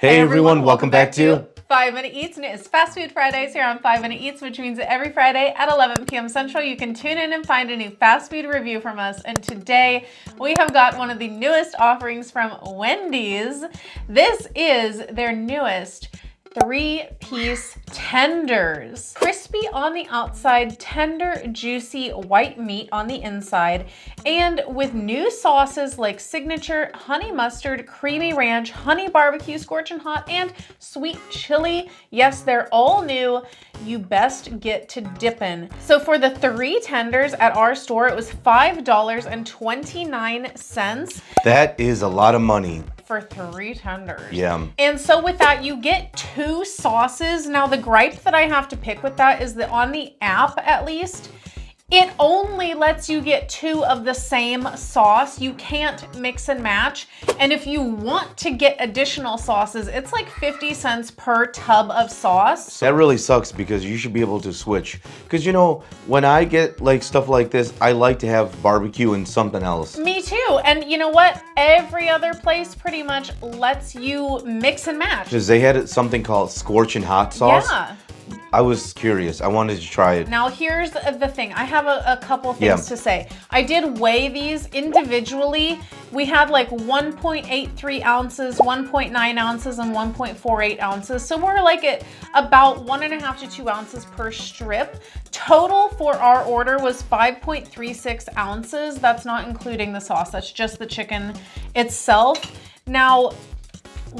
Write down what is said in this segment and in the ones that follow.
Hey everyone, welcome back to 5 Minute Eats, and it's Fast Food Fridays here on 5 Minute Eats, which means that every Friday at 11 p.m. Central, you can tune in and find a new fast food review from us. And today, we have got one of the newest offerings from Wendy's. This is their newest 3-piece tenders. Crispy on the outside, tender, juicy white meat on the inside, and with new sauces like signature, honey mustard, creamy ranch, honey barbecue, scorchin' hot, and sweet chili. Yes, they're all new. You best get to dippin'. So for the 3 tenders at our store, it was $5.29. That is a lot of money. For 3 tenders. Yeah. And so with that, you get 2 sauces. Now the gripe that I have to pick with that is that on the app, at least, it only lets you get 2 of the same sauce. You can't mix and match. And if you want to get additional sauces, it's like 50 cents per tub of sauce. That really sucks because you should be able to switch. Because you know, when I get like stuff like this, I like to have barbecue and something else. Me too. And you know what? Every other place pretty much lets you mix and match. Because they had something called scorchin' hot sauce. Yeah. I was curious. I wanted to try it. Now here's the thing. I have a couple things to say. I did weigh these individually. We had like 1.83 ounces, 1.9 ounces, and 1.48 ounces. So we're like at about 1.5 to 2 ounces per strip. Total for our order was 5.36 ounces. That's not including the sauce. That's just the chicken itself. Now,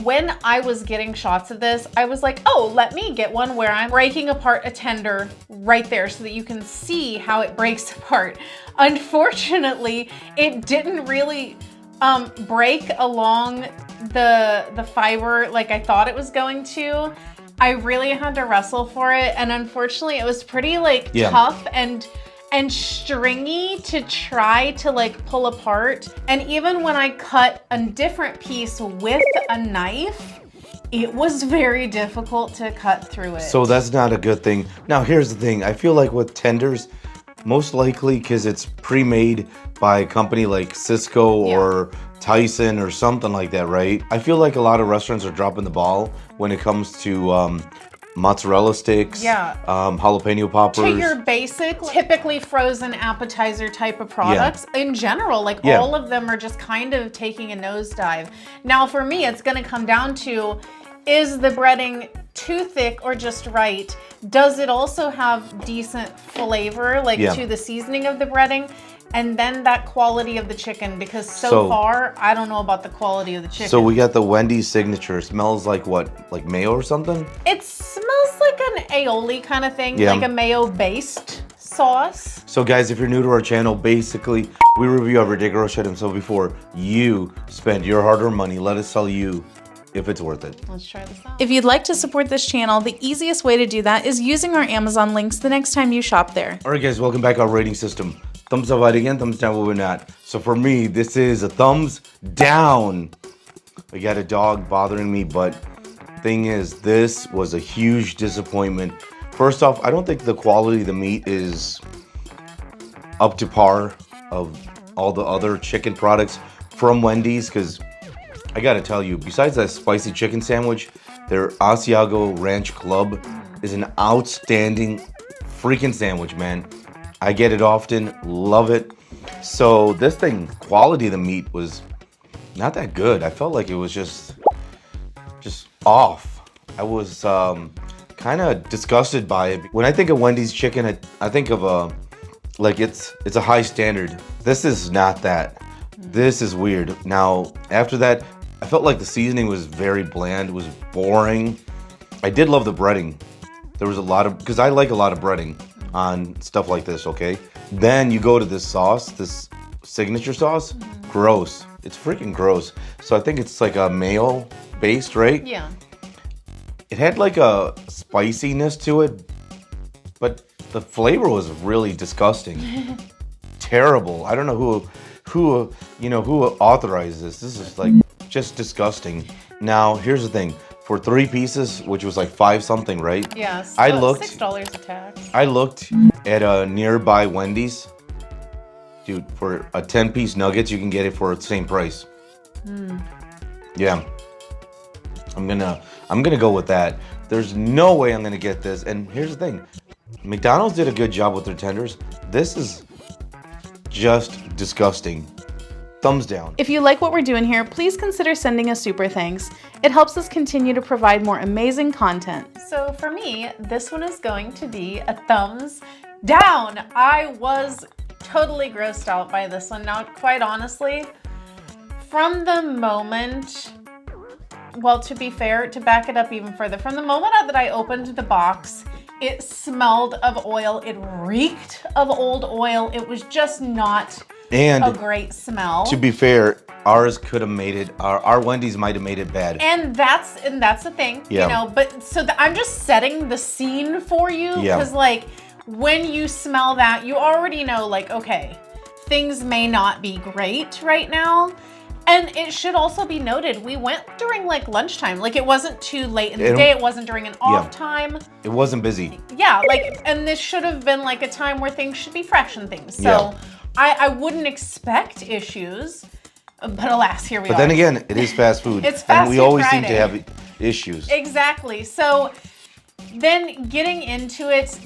when I was getting shots of this, I was like, oh, let me get one where I'm breaking apart a tender right there so that you can see how it breaks apart. Unfortunately, it didn't really break along the fiber like I thought it was going to. I really had to wrestle for it, and unfortunately, it was pretty tough and stringy to try to like pull apart. And even when I cut a different piece with a knife, it was very difficult to cut through it. So that's not a good thing. Now here's the thing. I feel like with tenders, most likely because it's pre-made by a company like Cisco or Tyson or something like that, right? I feel like a lot of restaurants are dropping the ball when it comes to mozzarella sticks, jalapeno poppers. To your basic, typically frozen appetizer type of products. In general, like all of them are just kind of taking a nosedive. Now for me, it's gonna come down to, is the breading too thick or just right? Does it also have decent flavor, like to the seasoning of the breading? And then that quality of the chicken, because so far, I don't know about the quality of the chicken. So we got the Wendy's signature. Smells like what? Like mayo or something? It smells like an aioli kind of thing, like a mayo-based sauce. So guys, if you're new to our channel, basically, we review everyday grocery items. So before you spend your hard-earned money, let us tell you if it's worth it. Let's try this out. If you'd like to support this channel, the easiest way to do that is using our Amazon links the next time you shop there. All right, guys, welcome back to our rating system. Thumbs up again, thumbs down when we're not. So for me, this is a thumbs down. I got a dog bothering me, but thing is, this was a huge disappointment. First off, I don't think the quality of the meat is up to par of all the other chicken products from Wendy's, because I gotta tell you, besides that spicy chicken sandwich, their Asiago Ranch Club is an outstanding freaking sandwich, man. I get it often, love it. So this thing, quality of the meat was not that good. I felt like it was just off. I was kind of disgusted by it. When I think of Wendy's chicken, I think of like it's a high standard. This is not that. This is weird. Now, after that, I felt like the seasoning was very bland, it was boring. I did love the breading. There was a lot of, because I like a lot of breading on stuff like this, okay? Then you go to this sauce, this signature sauce, gross. It's freaking gross. So I think it's like a mayo based, right? Yeah. It had like a spiciness to it, but the flavor was really disgusting. Terrible. I don't know who authorized this. This is like just disgusting. Now, here's the thing. For 3 pieces, which was like 5 something, right? Yes. I looked $6 a tax. I looked at a nearby Wendy's. Dude, for a 10-piece nuggets, you can get it for the same price. Yeah. I'm gonna go with that. There's no way I'm gonna get this. And here's the thing, McDonald's did a good job with their tenders. This is just disgusting. Thumbs down. If you like what we're doing here, please consider sending us super thanks. It helps us continue to provide more amazing content. So for me, this one is going to be a thumbs down. I was totally grossed out by this one. Now, quite honestly, from the moment, well, to be fair, to back it up even further, from the moment that I opened the box, it smelled of oil. It reeked of old oil. It was just not a great smell. To be fair, ours could have made it, our Wendy's might have made it bad. And that's the thing, you know, but so I'm just setting the scene for you, because like when you smell that, you already know, like, okay, things may not be great right now. And it should also be noted, we went during like lunchtime. Like, it wasn't too late in the day. It wasn't during an off time. It wasn't busy. Yeah, like, and this should have been like a time where things should be fresh and things. So I wouldn't expect issues, but alas, here we are. But then again, it is fast food. It's fast and we food always Friday. seem to have issues. Exactly. So then getting into it,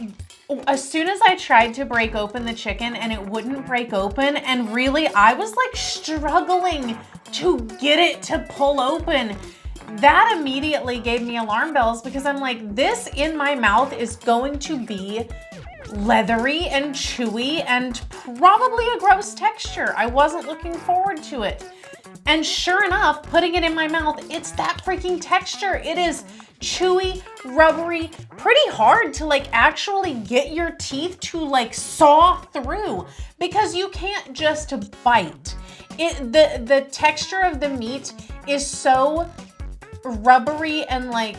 as soon as I tried to break open the chicken and it wouldn't break open, and really I was like struggling to get it to pull open, that immediately gave me alarm bells, because I'm like, this in my mouth is going to be leathery and chewy and probably a gross texture. I wasn't looking forward to it. And sure enough, putting it in my mouth, it's that freaking texture. It is chewy, rubbery, pretty hard to like actually get your teeth to like saw through, because you can't just bite. The texture of the meat is so rubbery and like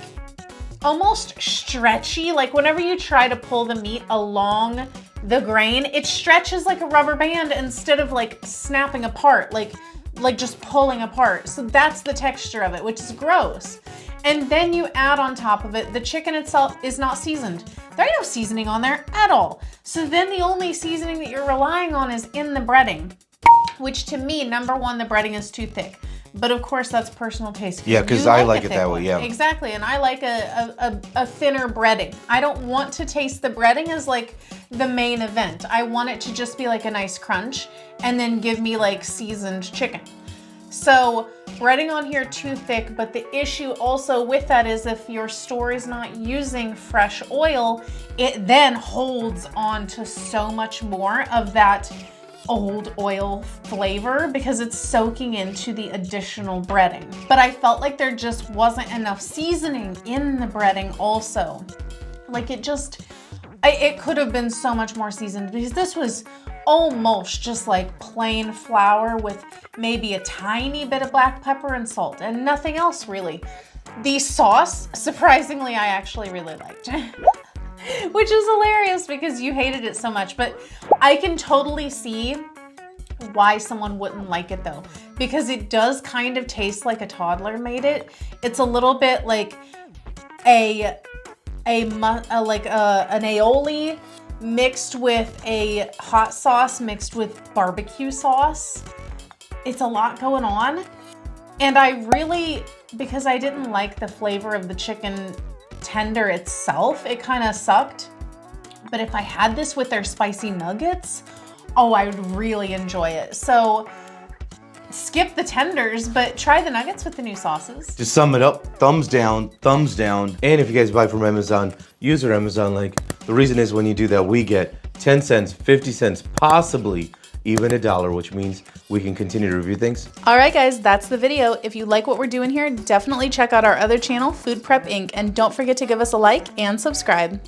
almost stretchy. Like whenever you try to pull the meat along the grain, it stretches like a rubber band instead of like snapping apart, like just pulling apart. So that's the texture of it, which is gross. And then you add on top of it, the chicken itself is not seasoned. There ain't no seasoning on there at all. So then the only seasoning that you're relying on is in the breading, which to me, number one, the breading is too thick. But of course, that's personal taste. Yeah, because I like it that way, yeah. Exactly, and I like a thinner breading. I don't want to taste the breading as like the main event. I want it to just be like a nice crunch and then give me like seasoned chicken. So breading on here too thick, but the issue also with that is if your store is not using fresh oil, it then holds on to so much more of that old oil flavor because it's soaking into the additional breading. But I felt like there just wasn't enough seasoning in the breading also. Like it could have been so much more seasoned, because this was almost just like plain flour with maybe a tiny bit of black pepper and salt and nothing else really. The sauce, surprisingly, I actually really liked. Which is hilarious because you hated it so much, but I can totally see why someone wouldn't like it though, because it does kind of taste like a toddler made it. It's a little bit like an aioli mixed with a hot sauce mixed with barbecue sauce. It's a lot going on, and I really, because I didn't like the flavor of the chicken tender itself, it kind of sucked. But if I had this with their spicy nuggets, oh, I would really enjoy it. So skip the tenders, but try the nuggets with the new sauces. To sum it up, thumbs down, thumbs down. And if you guys buy from Amazon, use our Amazon link. The reason is when you do that, we get 10 cents, 50 cents, possibly even $1, which means we can continue to review things. All right, guys, that's the video. If you like what we're doing here, definitely check out our other channel, Food Prep Inc. And don't forget to give us a like and subscribe.